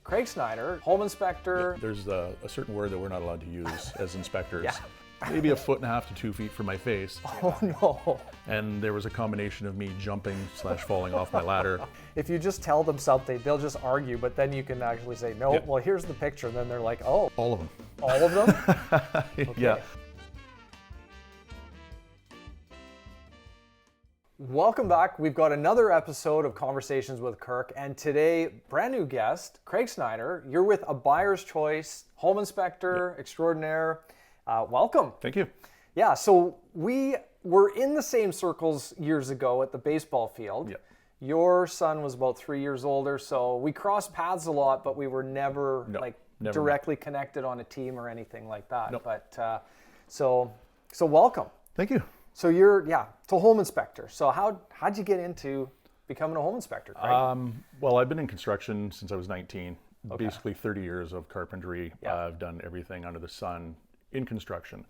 Craig Snyder, home inspector. There's a certain word that we're not allowed to use as inspectors. Yeah. Maybe 1.5 to 2 feet from my face. Oh no. And there was a combination of me jumping/falling off my ladder. If you just tell them something, they'll just argue, but then you can actually say, no, Yeah. well, here's the picture. And then they're like, oh. All of them. All of them? Okay. Yeah. Welcome back. We've got another episode of Conversations with Kirk, and today, brand new guest, Craig Snyder. You're with a buyer's choice home inspector extraordinaire. Welcome. Thank you. Yeah, so we were in the same circles years ago at the baseball field. Yeah. Your son was about 3 years older, so we crossed paths a lot, but we were never never directly connected on a team or anything like that. Nope. But so welcome. Thank you. So you're a home inspector. So how'd you get into becoming a home inspector, Craig? Well, I've been in construction since I was 19. Okay. Basically 30 years of carpentry. Yeah. I've done everything under the sun in construction.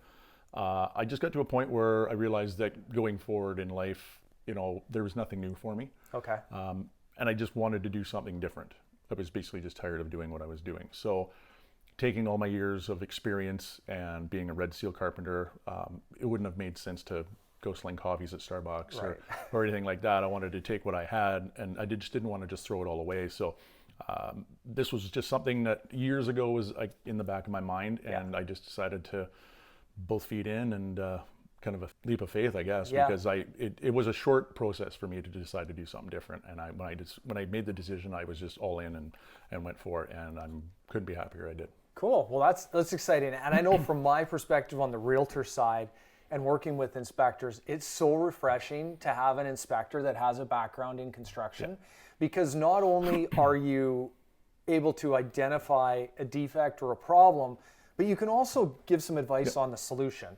I just got to a point where I realized that going forward in life, there was nothing new for me. Okay. And I just wanted to do something different. I was basically just tired of doing what I was doing. So taking all my years of experience and being a Red Seal Carpenter, it wouldn't have made sense to go sling coffees at Starbucks Right. or anything like that. I wanted to take what I had, and I just didn't want to just throw it all away. So this was just something that years ago was in the back of my mind, and I just decided to both feet in and kind of a leap of faith, I guess, because it was a short process for me to decide to do something different. And when I made the decision, I was just all in and went for it, and I couldn't be happier I did. Cool. Well, that's exciting. And I know from my perspective on the realtor side and working with inspectors, it's so refreshing to have an inspector that has a background in construction, because not only are you able to identify a defect or a problem, but you can also give some advice on the solution.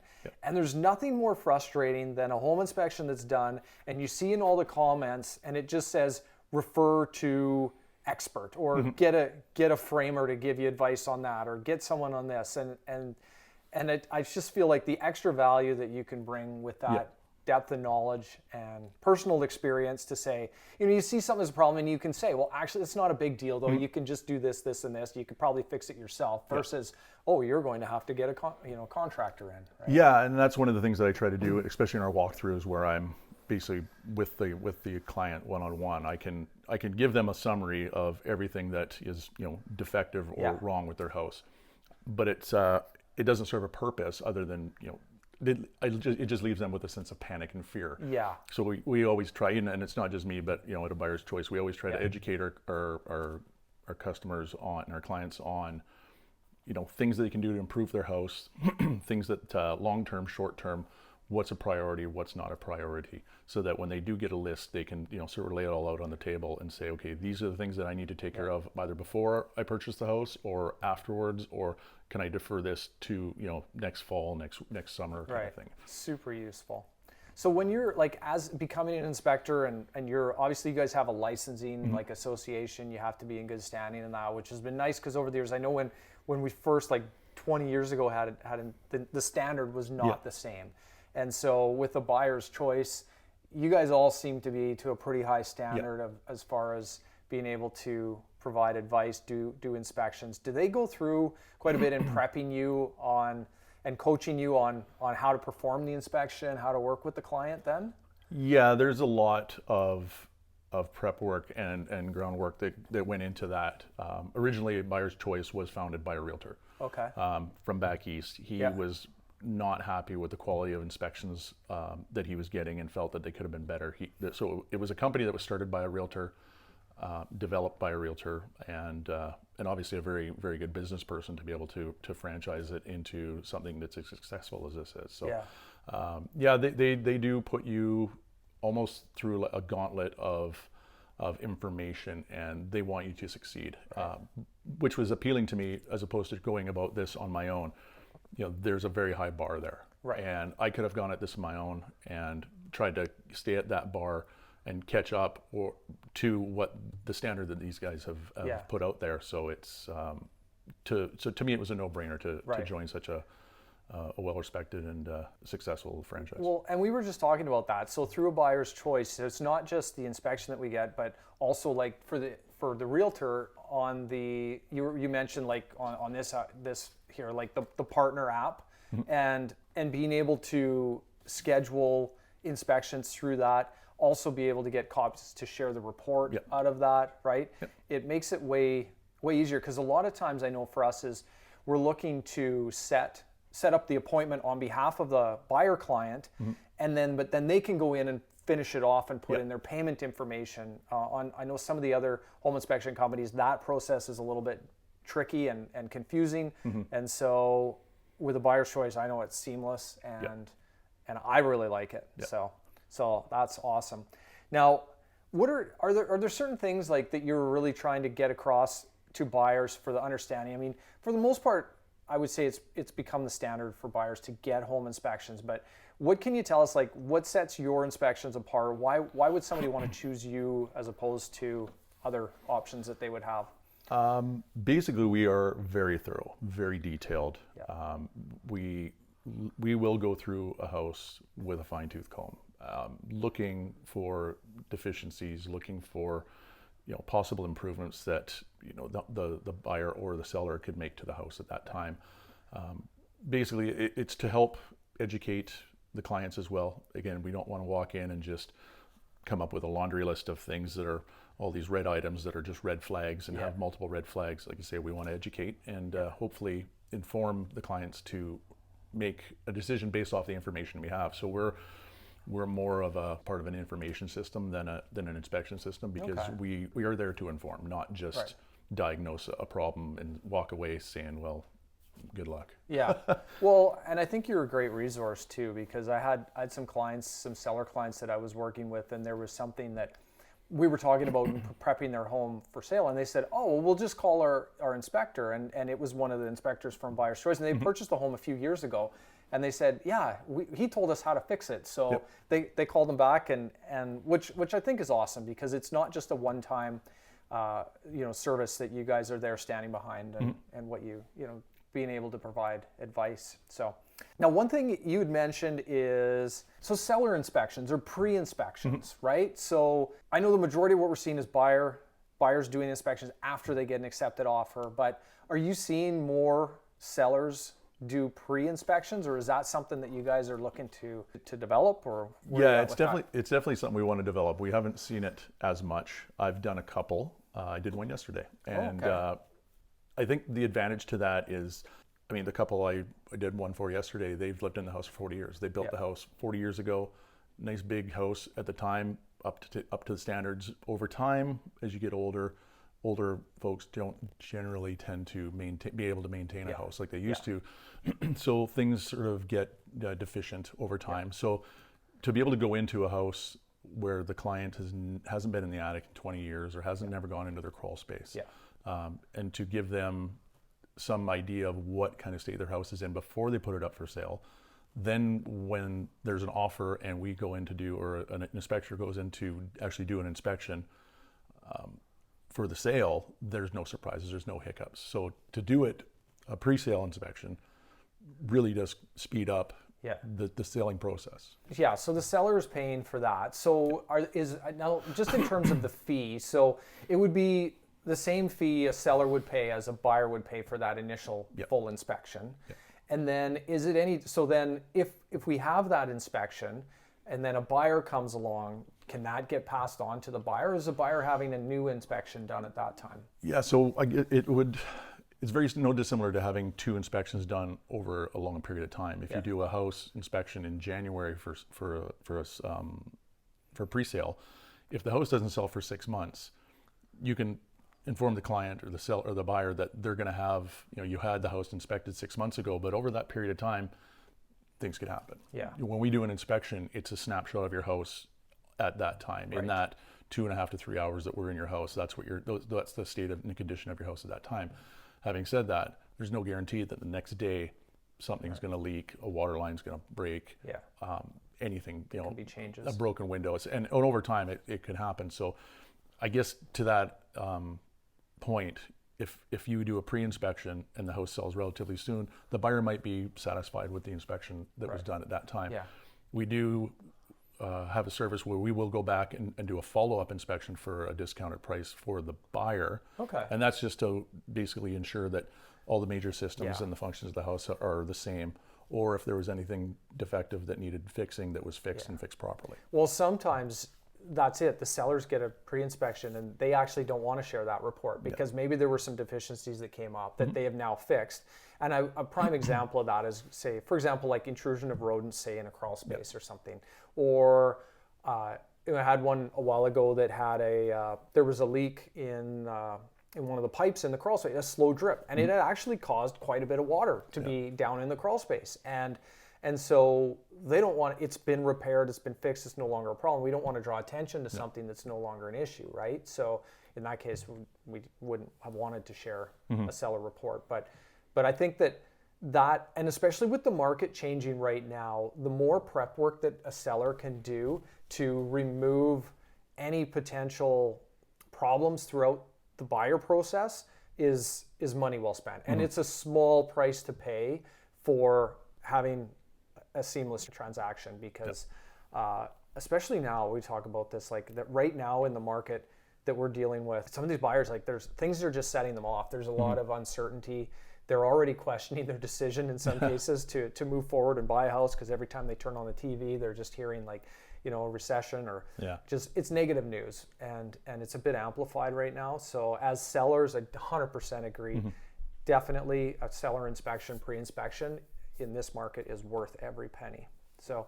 And there's nothing more frustrating than a home inspection that's done and you see in all the comments and it just says refer to expert or get a framer to give you advice on that, or get someone on this, and I just feel like the extra value that you can bring with that depth of knowledge and personal experience to say, you see something as a problem and you can say, well, actually it's not a big deal though. You can just do this, this, and this. You could probably fix it yourself versus, oh, you're going to have to get a contractor in. Right? Yeah, and that's one of the things that I try to do, especially in our walkthroughs where I'm basically with the client one-on-one. I can give them a summary of everything that is defective or wrong with their house, but it doesn't serve a purpose other than it just leaves them with a sense of panic and fear. Yeah. So we always try, and it's not just me, but at a buyer's choice, we always try to educate our customers on, and our clients on, things that they can do to improve their house, things that long-term, short-term, what's a priority, what's not a priority, so that when they do get a list, they can sort of lay it all out on the table and say, okay, these are the things that I need to take care of either before I purchase the house or afterwards, or can I defer this to next fall, next summer kind of thing. Super useful. So when you're as becoming an inspector and you're obviously, you guys have a licensing association, you have to be in good standing in that, which has been nice, because over the years I know when we first 20 years ago had the standard was not the same. And so with the buyer's choice, you guys all seem to be to a pretty high standard as far as being able to provide advice, do inspections. Do they go through quite a bit in prepping you on and coaching you on how to perform the inspection, how to work with the client then? Yeah, there's a lot of prep work and groundwork that went into that. Originally, Buyer's Choice was founded by a realtor from back east. He was not happy with the quality of inspections that he was getting and felt that they could have been better. So it was a company that was started by a realtor, developed by a realtor, and obviously a very, very good business person to be able to franchise it into something that's as successful as this is. So they do put you almost through a gauntlet of information, and they want you to succeed, which was appealing to me as opposed to going about this on my own. There's a very high bar there. Right. And I could have gone at this on my own and tried to stay at that bar and catch up to what the standard that these guys have put out there. So it's to me it was a no-brainer to join such a well-respected and successful franchise. Well, and we were just talking about that. So through a buyer's choice, it's not just the inspection that we get, but also for the realtor, on the, you mentioned like on this here, like the partner app, and being able to schedule inspections through that, also be able to get copies to share the report out of that, right? It makes it way easier, because a lot of times I know for us is we're looking to set up the appointment on behalf of the buyer client, and then they can go in and finish it off and put in their payment information. I know some of the other home inspection companies, that process is a little bit tricky and confusing, and so with a buyer's choice, I know it's seamless, and I really like it. So that's awesome. Now, are there certain things like that you're really trying to get across to buyers for the understanding? I mean, for the most part, I would say it's become the standard for buyers to get home inspections, but what can you tell us, like what sets your inspections apart? Why would somebody want to choose you as opposed to other options that they would have? Basically, we are very thorough, very detailed. We will go through a house with a fine-tooth comb, looking for deficiencies, looking for possible improvements that the buyer or the seller could make to the house at that time. Basically, it's to help educate the clients as well. Again, we don't want to walk in and just come up with a laundry list of things that are all these red items that are just red flags and have multiple red flags. Like I say, we want to educate and hopefully inform the clients to make a decision based off the information we have. So we're more of a part of an information system than an inspection system, because we are there to inform, not just diagnose a problem and walk away saying, well, good luck. Well, and I think you're a great resource too, because I had some clients, some seller clients that I was working with, and there was something that we were talking about prepping their home for sale, and they said, oh, well, we'll just call our inspector, and it was one of the inspectors from Buyer's Choice, and they purchased the home a few years ago, and they said, he told us how to fix it. So they called them back, and which I think is awesome, because it's not just a one-time service that you guys are there standing behind, and what being able to provide advice. So now, one thing you had mentioned is seller inspections or pre-inspections, right? So I know the majority of what we're seeing is buyers doing inspections after they get an accepted offer, but are you seeing more sellers do pre-inspections, or is that something that you guys are looking to develop? Or it's definitely something we want to develop. We haven't seen it as much. I've done a couple. I did one yesterday, and I think the advantage to that is, I mean, the couple I did one for yesterday, they've lived in the house for 40 years. They built the house 40 years ago. Nice big house at the time, up to the standards. Over time, as you get older folks don't generally tend to be able to maintain a house like they used to. So things sort of get deficient over time. So to be able to go into a house where the client hasn't been in the attic in 20 years or hasn't never gone into their crawl space, and to give them some idea of what kind of state their house is in before they put it up for sale. Then when there's an offer and we go in to do, or an inspector goes in to actually do an inspection for the sale, there's no surprises, there's no hiccups. So to do it, a pre-sale inspection really does speed up the selling process. Yeah, so the seller is paying for that. So now just in terms of the fee, so it would be the same fee a seller would pay as a buyer would pay for that initial full inspection. And then then if we have that inspection and then a buyer comes along, can that get passed on to the buyer, or is the buyer having a new inspection done at that time? Yeah, so it's very no dissimilar to having two inspections done over a long period of time. If you do a house inspection in January for pre-sale, if the house doesn't sell for 6 months, you can inform the client or the seller or the buyer that they're going to have, you had the house inspected 6 months ago, but over that period of time, things could happen. When we do an inspection, it's a snapshot of your house at that time. In that 2.5 to 3 hours that we're in your house, that's the state and condition of your house at that time. Having said that, there's no guarantee that the next day something's going to leak, a water line's going to break, anything, could be changes, a broken window, and over time it could happen. So I guess to that point, if you do a pre-inspection and the house sells relatively soon, the buyer might be satisfied with the inspection that was done at that time. We do have a service where we will go back and do a follow-up inspection for a discounted price for the buyer. Okay. And that's just to basically ensure that all the major systems and the functions of the house are the same, or if there was anything defective that needed fixing, that was fixed and fixed properly. Well, sometimes that's it. The sellers get a pre-inspection and they actually don't want to share that report because maybe there were some deficiencies that came up that they have now fixed. And a prime example of that is, say, for example, like intrusion of rodents, say, in a crawl space or something. Or I had one a while ago that had there was a leak in one of the pipes in the crawl space, a slow drip. And it had actually caused quite a bit of water to be down in the crawl space. And so they don't want, it's been repaired, it's been fixed, it's no longer a problem. We don't want to draw attention to something that's no longer an issue, right? So in that case, we wouldn't have wanted to share a seller report. But I think that, and especially with the market changing right now, the more prep work that a seller can do to remove any potential problems throughout the buyer process is money well spent. And it's a small price to pay for having a seamless transaction because especially now, we talk about this, like that right now in the market that we're dealing with, some of these buyers, like there's things that are just setting them off. There's a lot of uncertainty. They're already questioning their decision in some cases to move forward and buy a house because every time they turn on the TV, they're just hearing like, a recession or just it's negative news and it's a bit amplified right now. So as sellers, I 100% agree. Definitely a seller inspection, pre-inspection in this market is worth every penny. So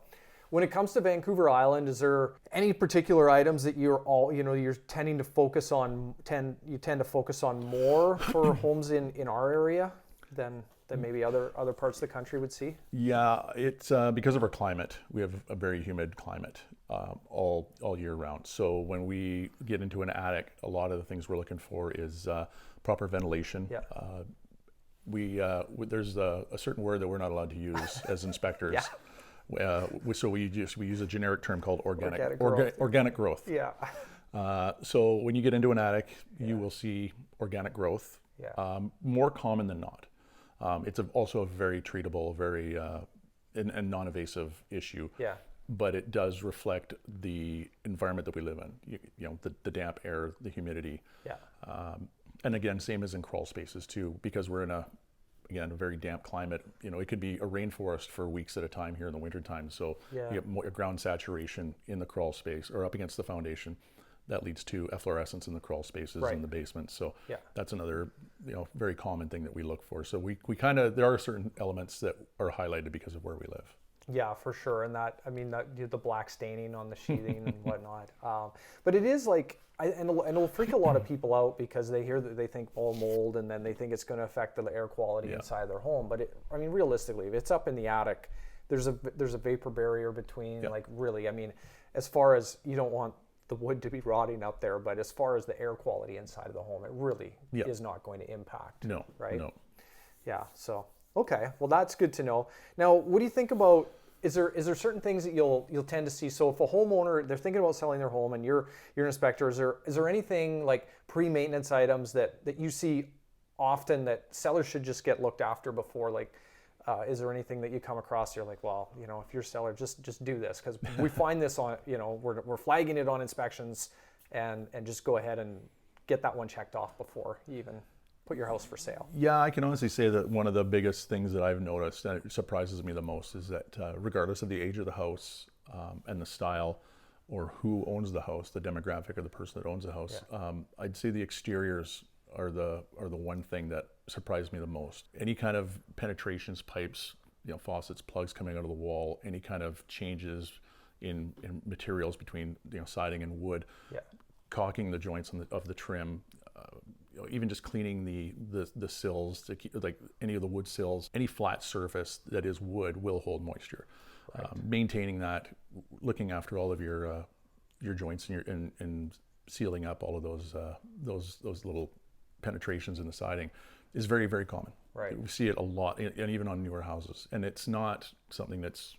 when it comes to Vancouver Island, is there any particular items that you're tending to focus on, tend to focus on more for homes in our area than maybe other parts of the country would see? Yeah, it's because of our climate. We have a very humid climate all year round. So when we get into an attic, a lot of the things we're looking for is proper ventilation. There's a certain word that we're not allowed to use as inspectors. So we use a generic term called organic growth. So when you get into an attic, you will see organic growth. More common than not. It's also a very treatable, very and non-invasive issue. But it does reflect the environment that we live in. The damp air, the humidity. And again, same as in crawl spaces too, because we're in a very damp climate. It could be a rainforest for weeks at a time here in the wintertime. So you get more ground saturation in the crawl space or up against the foundation. That leads to efflorescence in the crawl spaces in the basement. So that's another very common thing that we look for. So we kind of, there are certain elements that are highlighted because of where we live. Yeah, for sure. And the black staining on the sheathing and whatnot. But it is like, and it'll freak a lot of people out because they hear that they think mold and then they think it's going to affect the air quality inside their home. But realistically, if it's up in the attic, there's a vapor barrier between as far as you don't want the wood to be rotting up there, but as far as the air quality inside of the home, it really is not going to impact. No. Right? No. Yeah. So, okay. Well, that's good to know. Now, what do you think about, is there certain things that you'll tend to see? So if a homeowner, they're thinking about selling their home and you're an inspector, is there anything like pre-maintenance items that you see often that sellers should just get looked after before? Like, is there anything that you come across you're like, well, if you're a seller, just do this? Because we find this on, we're flagging it on inspections and just go ahead and get that one checked off before you even put your house for sale. Yeah, I can honestly say that one of the biggest things that I've noticed that surprises me the most is that regardless of the age of the house and the style or who owns the house, the demographic of the person that owns the house, I'd say the exteriors are the one thing that surprised me the most. Any kind of penetrations, pipes, faucets, plugs coming out of the wall, any kind of changes in materials between siding and wood, caulking the joints of the trim, even just cleaning the sills to keep, like any of the wood sills, any flat surface that is wood will hold moisture. Maintaining that, looking after all of your joints and sealing up all of those little penetrations in the siding is very, very common. We see it a lot, and even on newer houses. And it's not something that's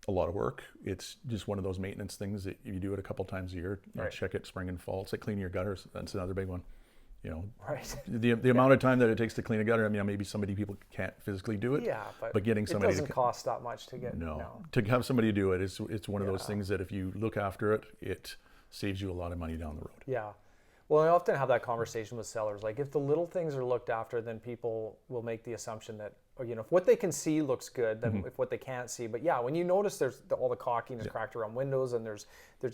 a lot of work. It's just one of those maintenance things that you do it a couple times a year. Check it spring and fall. It's like cleaning your gutters. That's another big one. Right. the amount of time that it takes to clean a gutter. I mean, maybe people can't physically do it. Yeah, but getting somebody it doesn't cost that much to get. No, to have somebody do it, it's one of those things that if you look after it, it saves you a lot of money down the road. Yeah. Well, I often have that conversation with sellers. Like, if the little things are looked after, then people will make the assumption that, if what they can see looks good, then if what they can't see. But yeah, when you notice there's all the caulking is cracked around windows and there's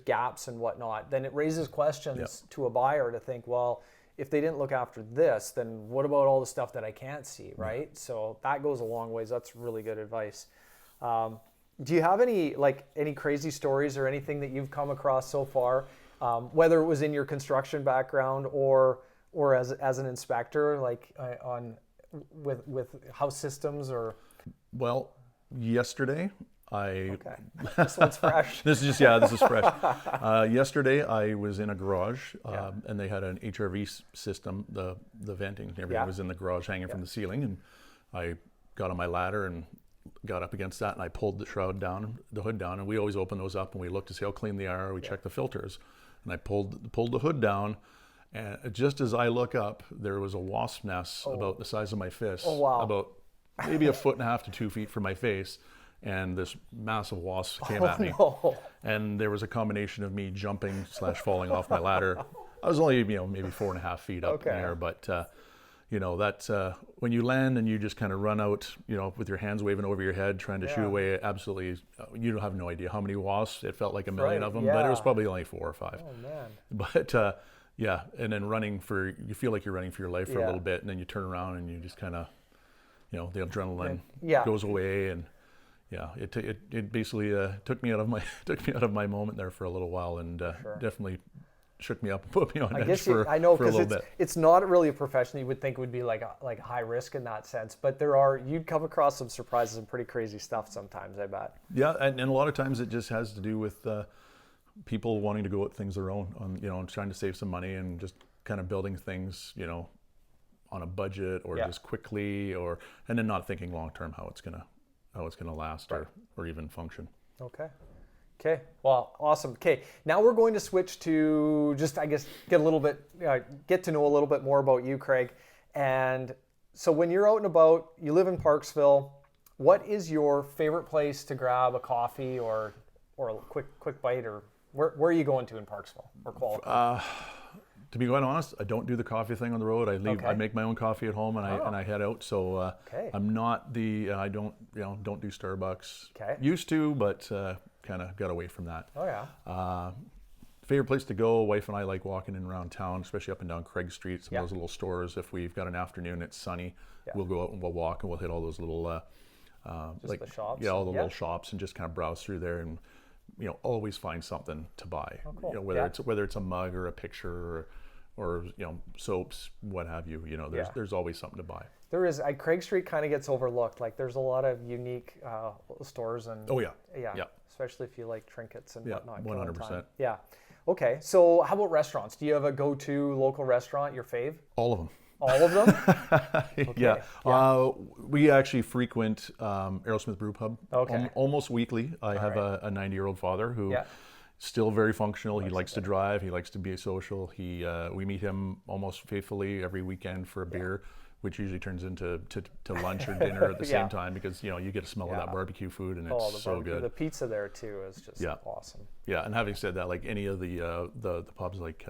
gaps and whatnot, then it raises questions to a buyer to think, well, if they didn't look after this, then what about all the stuff that I can't see, right? So that goes a long ways. That's really good advice. Do you have any crazy stories or anything that you've come across so far? Whether it was in your construction background or as an inspector, like with house systems or. Well, yesterday This one's fresh. this is fresh. Yesterday I was in a garage and they had an HRV system, the venting and everything was in the garage hanging from the ceiling, and I got on my ladder and got up against that and I pulled the hood down, and we always open those up and we look to see how clean they are. We check the filters. And I pulled the hood down, and just as I look up, there was a wasp nest about the size of my fist, about maybe 1.5 to 2 feet from my face, and this massive wasp came at me. No. And there was a combination of me jumping / falling off my ladder. I was only maybe 4.5 feet up in the air, but that's when you land and you just kind of run out, with your hands waving over your head, trying to shoot away. Absolutely, you don't have no idea how many wasps. It felt like a million of them, but it was probably only 4 or 5. Oh man! But and then you feel like you're running for your life for a little bit, and then you turn around and you just kind of, the adrenaline goes away, and it basically took me out of my moment there for a little while, and definitely shook me up and put me on edge for a little bit. It's not really a profession you would think would be like high risk in that sense, but you'd come across some surprises and pretty crazy stuff sometimes, I bet. Yeah, and a lot of times it just has to do with people wanting to go at things their own, and trying to save some money and just kind of building things, on a budget or just quickly, and then not thinking long term how it's gonna last or even function. Okay, well, awesome. Okay, now we're going to switch to just, I guess, get to know a little bit more about you, Craig. And so when you're out and about, you live in Parksville, what is your favorite place to grab a coffee or a quick bite, or where are you going to in Parksville or Qualicum? To be quite honest, I don't do the coffee thing on the road. I leave. I make my own coffee at home and I head out. So I'm not I don't do Starbucks. Used to, but kind of got away from that. Oh yeah. Favorite place to go, wife and I like walking in around town, especially up and down Craig Street, some of those little stores. If we've got an afternoon, it's sunny, we'll go out and we'll walk and we'll hit all those little the shops. Yeah, all the little shops, and just kind of browse through there and always find something to buy. Oh, cool. Whether it's a mug or a picture or soaps, what have you. There's always something to buy. There is. Craig Street kind of gets overlooked. Like, there's a lot of unique stores and. Oh yeah. Yeah. Especially if you like trinkets and whatnot. 100%. Yeah. Okay. So how about restaurants? Do you have a go-to local restaurant, your fave? All of them. All of them? Okay. Yeah. We actually frequent Arrowsmith Brew Pub almost weekly. I have a 90-year-old father who still very functional. He likes to drive. He likes to be social. We meet him almost faithfully every weekend for a beer, which usually turns into lunch or dinner at the same time, because you get a smell of that barbecue food, and it's so good. The pizza there too is just awesome. Yeah, and having said that, like any of the pubs, like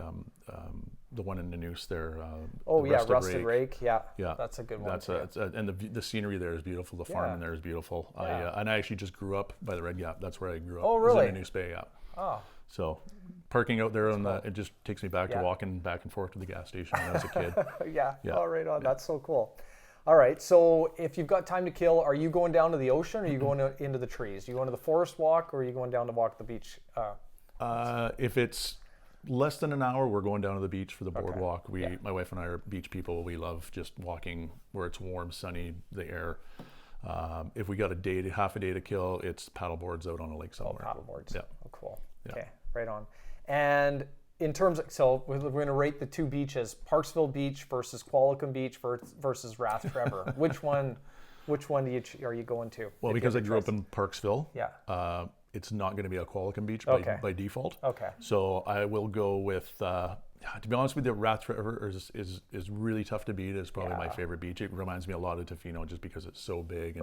the one in the Noose there. Rusted Rake. Yeah, that's a good one. And the scenery there is beautiful. The farm in there is beautiful. And I actually just grew up by the Red Gap. That's where I grew up. Oh, really? It was in the Noose Bay. Yeah. Oh. So parking out there it just takes me back to walking back and forth to the gas station when I was a kid. Yeah. Oh, right on. That's so cool. All right. So if you've got time to kill, are you going down to the ocean, or are you going into the trees? Are you going to the forest walk, or are you going down to walk the beach? If it's less than an hour, we're going down to the beach for the boardwalk. My wife and I are beach people. We love just walking where it's warm, sunny, the air. If we got half a day to kill, it's paddle boards out on a lake somewhere. Paddle boards. Yeah. Oh, cool. Yeah. Okay, right on. And in terms of, so we're going to rate the two beaches: Parksville Beach versus Qualicum Beach versus Rathtrevor. Which one are you going to? Well, because I grew up in Parksville. Yeah. It's not going to be a Qualicum Beach by default. Okay. So I will go with To be honest with you, Rathtrevor is really tough to beat. It's probably my favorite beach. It reminds me a lot of Tofino just because it's so big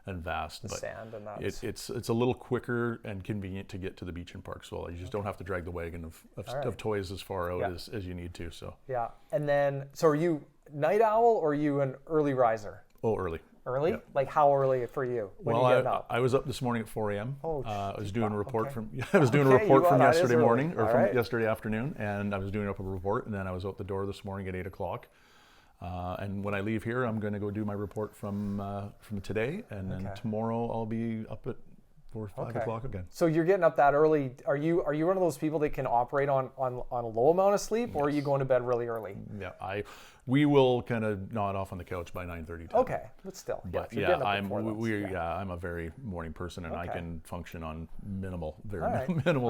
and vast. The sand and that. It's a little quicker and convenient to get to the beach in Parksville. You just don't have to drag the wagon of toys as far out as you need to. So yeah, and then are you night owl or are you an early riser? Oh, early. Early? Yeah. Like how early for you? When are you getting up? I was up this morning at 4 a.m. Oh, I was doing a report from yesterday morning or from yesterday afternoon, and I was doing up a report, and then I was out the door this morning at 8 o'clock. And when I leave here, I'm going to go do my report from today, and then tomorrow I'll be up at 4 or 5 o'clock again. So you're getting up that early. Are you one of those people that can operate on a low amount of sleep, or are you going to bed really early? Yeah, we will kind of nod off on the couch by 9:30. Okay, but still. But I'm a very morning person, and I can function on minimal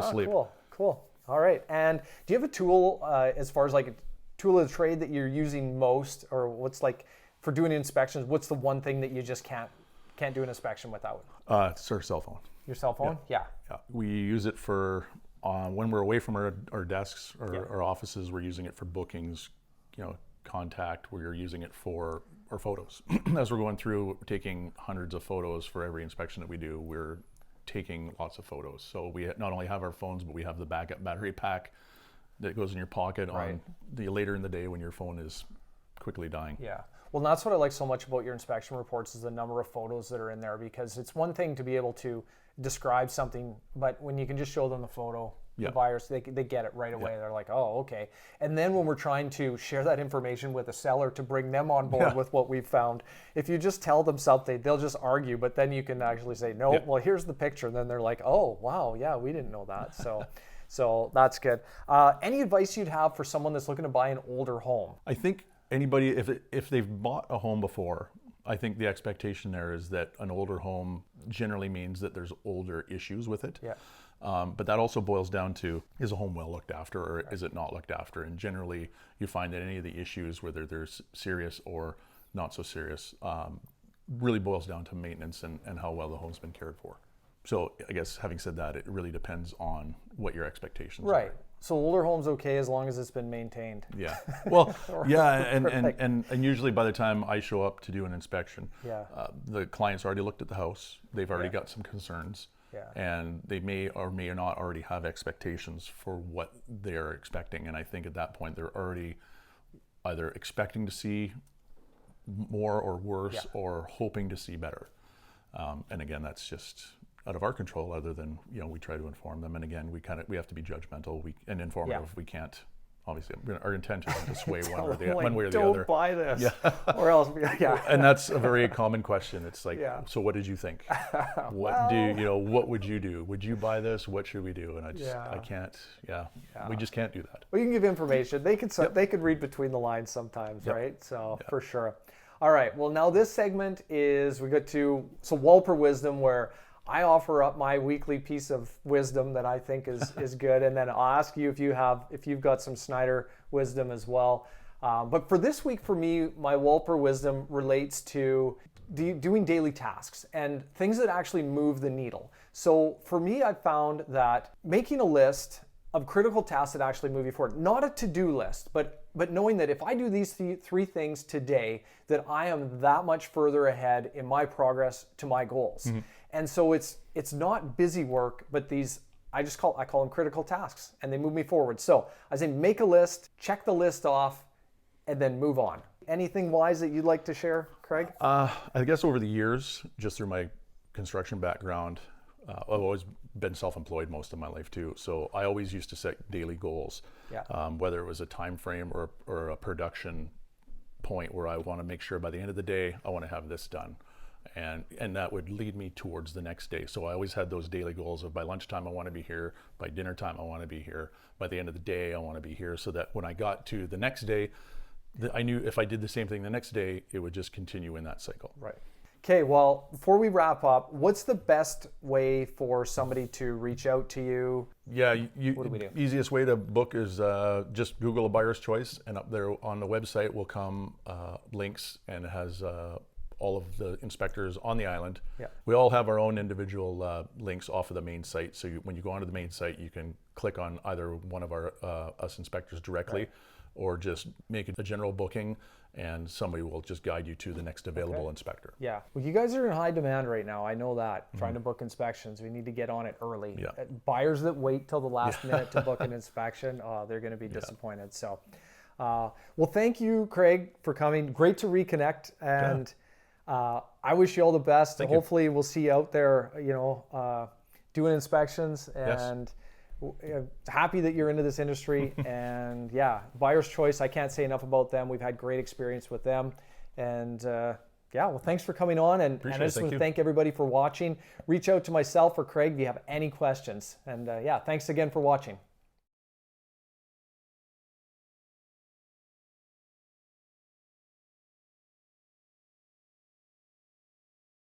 sleep. Cool. All right. And do you have a tool as far as like a tool of the trade that you're using most, or what's like for doing inspections? What's the one thing that you just can't do an inspection without? It's our cell phone. Your cell phone? Yeah. We use it for when we're away from our desks or our offices. We're using it for bookings, contact. We're using it for our photos. As we're going through taking hundreds of photos for every inspection that we do, we're taking lots of photos. So we not only have our phones, but we have the backup battery pack that goes in your pocket on the later in the day when your phone is quickly dying. Yeah. Well, that's what I like so much about your inspection reports is the number of photos that are in there, because it's one thing to be able to describe something, but when you can just show them the photo, the buyers, they get it right away. They're like, oh, okay. And then when we're trying to share that information with a seller to bring them on board with what we've found, if you just tell them something, they'll just argue, but then you can actually say, no, well, here's the picture. And then they're like, oh, wow, yeah, we didn't know that. So that's good. Any advice you'd have for someone that's looking to buy an older home? I think anybody, if they've bought a home before, I think the expectation there is that an older home generally means that there's older issues with it. Yeah. But that also boils down to, is a home well looked after or is it not looked after? And generally you find that any of the issues, whether they're serious or not so serious, really boils down to maintenance and how well the home's been cared for. So I guess having said that, it really depends on what your expectations are. Right. So older home's okay as long as it's been maintained. Yeah. Well, and usually by the time I show up to do an inspection, the client's already looked at the house. They've already got some concerns. Yeah. And they may or may not already have expectations for what they're expecting. And I think at that point, they're already either expecting to see more or worse or hoping to see better. And again, that's just out of our control, other than, we try to inform them. And again, we have to be judgmental and informative. We can't, obviously, our intent isn't to sway one way or the other. Don't buy this, or else. And that's a very common question. It's like, so what did you think? What would you do? Would you buy this? What should we do? And I can't. We just can't do that. Well, you can give information. They could read between the lines sometimes, right? So for sure. All right. Well, now this segment is we get to Walper Wisdom, where I offer up my weekly piece of wisdom that I think is good, and then I'll ask you if you've got some Snyder wisdom as well. But for this week, for me, my Walper wisdom relates to doing daily tasks and things that actually move the needle. So for me, I found that making a list of critical tasks that actually move you forward, not a to-do list, but knowing that if I do these three things today, that I am that much further ahead in my progress to my goals. Mm-hmm. And so it's not busy work, but I call them critical tasks, and they move me forward. So I say make a list, check the list off, and then move on. Anything wise that you'd like to share, Craig? I guess over the years, just through my construction background, I've always been self-employed most of my life too. So I always used to set daily goals, whether it was a time frame or a production point where I want to make sure by the end of the day, I want to have this done. And that would lead me towards the next day. So I always had those daily goals of by lunchtime, I want to be here. By dinner time, I want to be here. By the end of the day, I want to be here. So that when I got to the next day, I knew if I did the same thing the next day, it would just continue in that cycle. Right. Okay, well, before we wrap up, what's the best way for somebody to reach out to you? Yeah, what do we do? Easiest way to book is just Google a buyer's choice, and up there on the website will come links, and it has all of the inspectors on the island. Yeah. We all have our own individual links off of the main site. So when you go onto the main site, you can click on either one of our us inspectors directly, or just make a general booking, and somebody will just guide you to the next available inspector. Yeah. Well, you guys are in high demand right now. I know that. Trying to book inspections. We need to get on it early. Yeah. Buyers that wait till the last minute to book an inspection, they're going to be disappointed. So, well, thank you, Craig, for coming. Great to reconnect. And I wish you all the best. Hopefully we'll see you out there, doing inspections. And happy that you're into this industry. And Buyer's Choice, I can't say enough about them. We've had great experience with them. And well, thanks for coming on. And I just want to thank everybody for watching. Reach out to myself or Craig if you have any questions. And thanks again for watching.